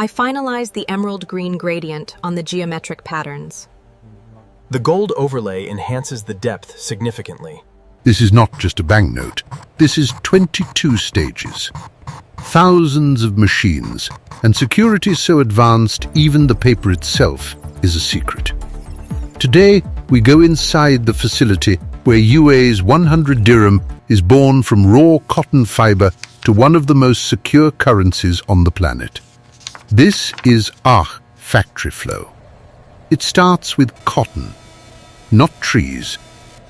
I finalized the emerald green gradient on the geometric patterns. The gold overlay enhances the depth significantly. This is not just a banknote. This is 22 stages, thousands of machines, and security so advanced even the paper itself is a secret. Today, we go inside the facility where UAE's 100 dirham is born from raw cotton fiber to one of the most secure currencies on the planet. This is our factory flow. It starts with cotton, not trees,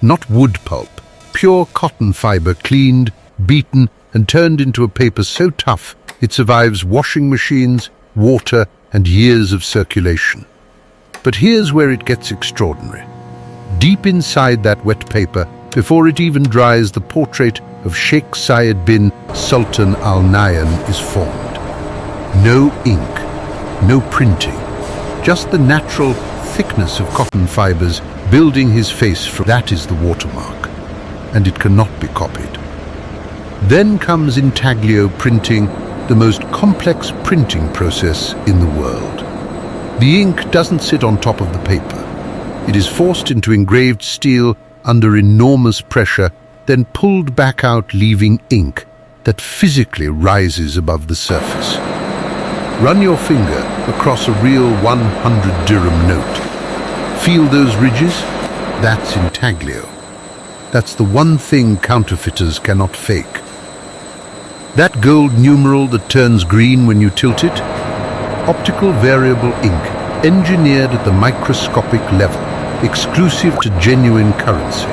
not wood pulp, pure cotton fiber cleaned, beaten, and turned into a paper so tough it survives washing machines, water, and years of circulation. But here's where it gets extraordinary. Deep inside that wet paper, before it even dries, the portrait of Sheikh Zayed bin Sultan Al Nahyan is formed. No ink, no printing, just the natural thickness of cotton fibers building his face. That is the watermark, and it cannot be copied. Then comes Intaglio printing, the most complex printing process in the world. The ink doesn't sit on top of the paper. It is forced into engraved steel under enormous pressure, then pulled back out, leaving ink that physically rises above the surface. Run your finger across a real 100 dirham note. Feel those ridges? That's Intaglio. That's the one thing counterfeiters cannot fake. That gold numeral that turns green when you tilt it? Optical variable ink, engineered at the microscopic level, exclusive to genuine currency.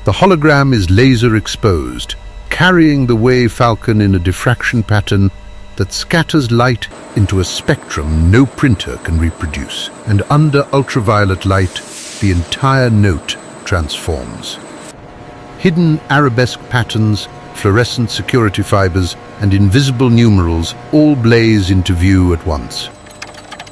The hologram is laser exposed, carrying the wave falcon in a diffraction pattern that scatters light into a spectrum no printer can reproduce. And under ultraviolet light, the entire note transforms. Hidden arabesque patterns, fluorescent security fibers, and invisible numerals all blaze into view at once.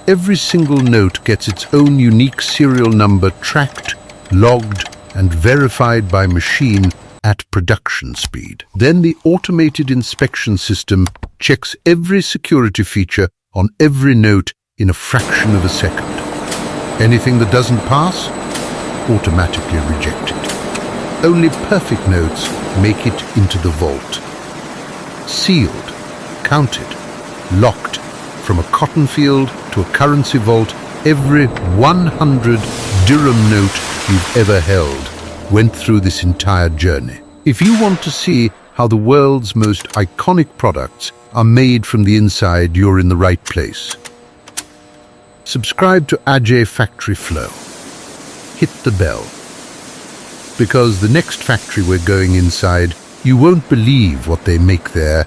Every single note gets its own unique serial number, tracked, logged, and verified by machine at production speed. Then the automated inspection system checks every security feature on every note in a fraction of a second. Anything that doesn't pass, automatically rejected. Only perfect notes make it into the vault. Sealed, counted, locked. From a cotton field to a currency vault, every 100 dirham note you've ever held went through this entire journey. If you want to see how the world's most iconic products are made from the inside, you're in the right place. Subscribe to Ajay Factory Flow. Hit the bell. Because the next factory we're going inside, you won't believe what they make there.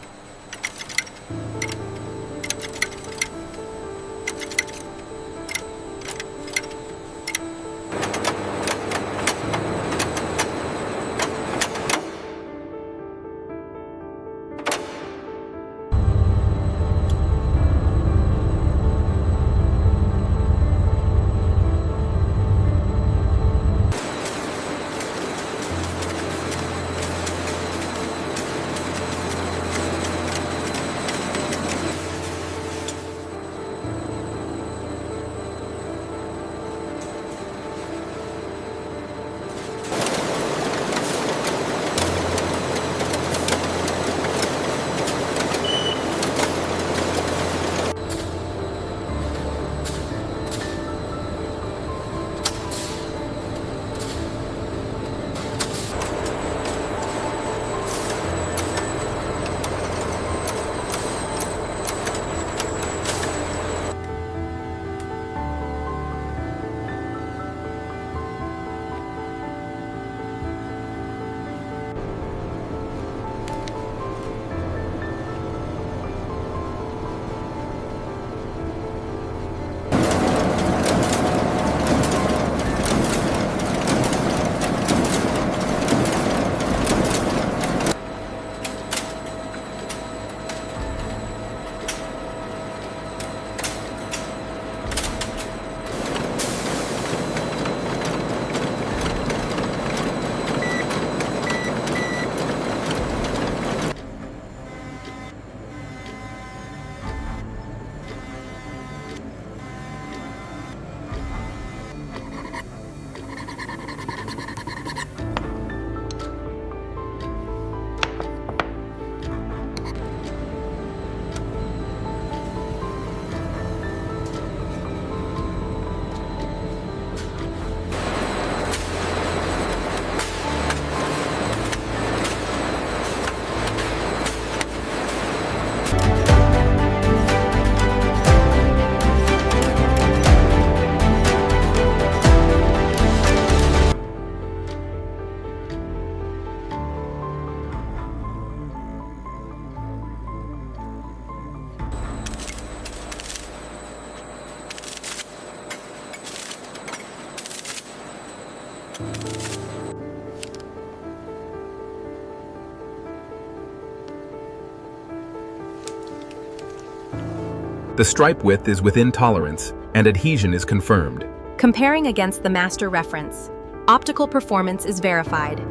The stripe width is within tolerance, and adhesion is confirmed. Comparing against the master reference. Optical performance is verified.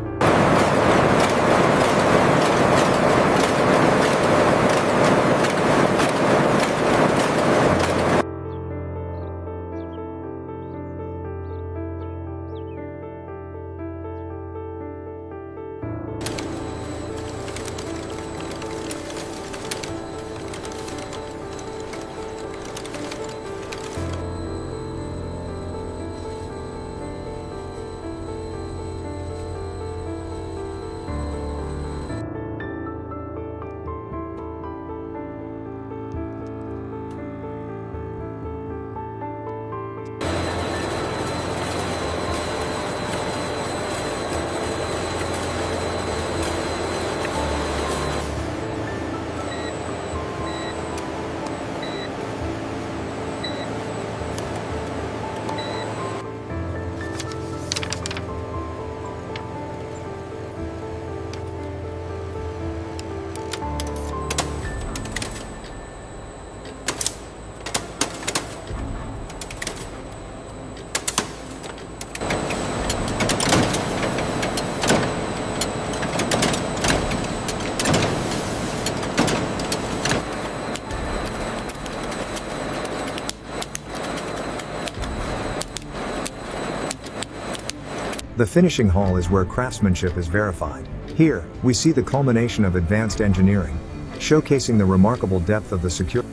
The finishing hall is where craftsmanship is verified. Here, we see the culmination of advanced engineering, showcasing the remarkable depth of the security.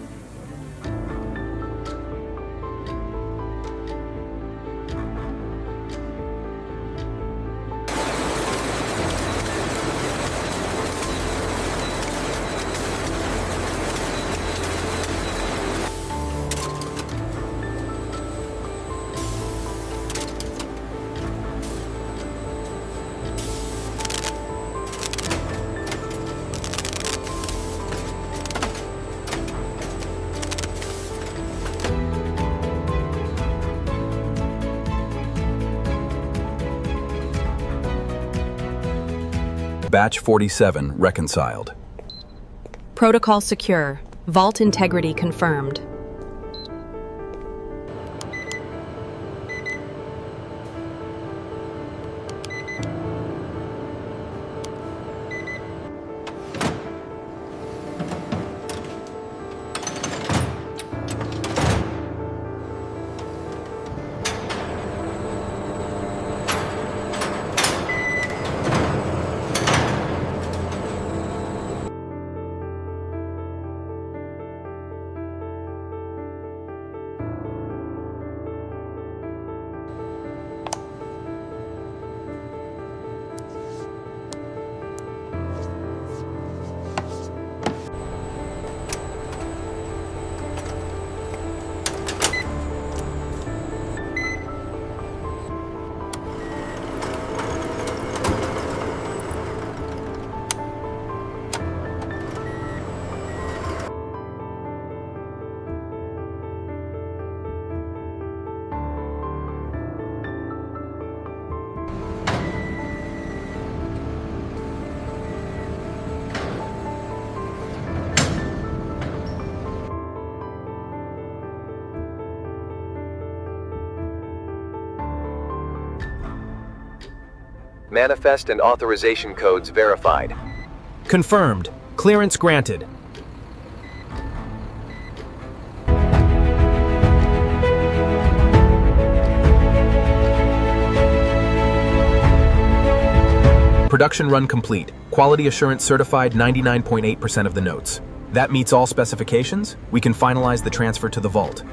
Batch 47 reconciled. Protocol secure. Vault integrity confirmed. Manifest and authorization codes verified. Confirmed. Clearance granted. Production run complete. Quality assurance certified 99.8% of the notes. That meets all specifications. We can finalize the transfer to the vault.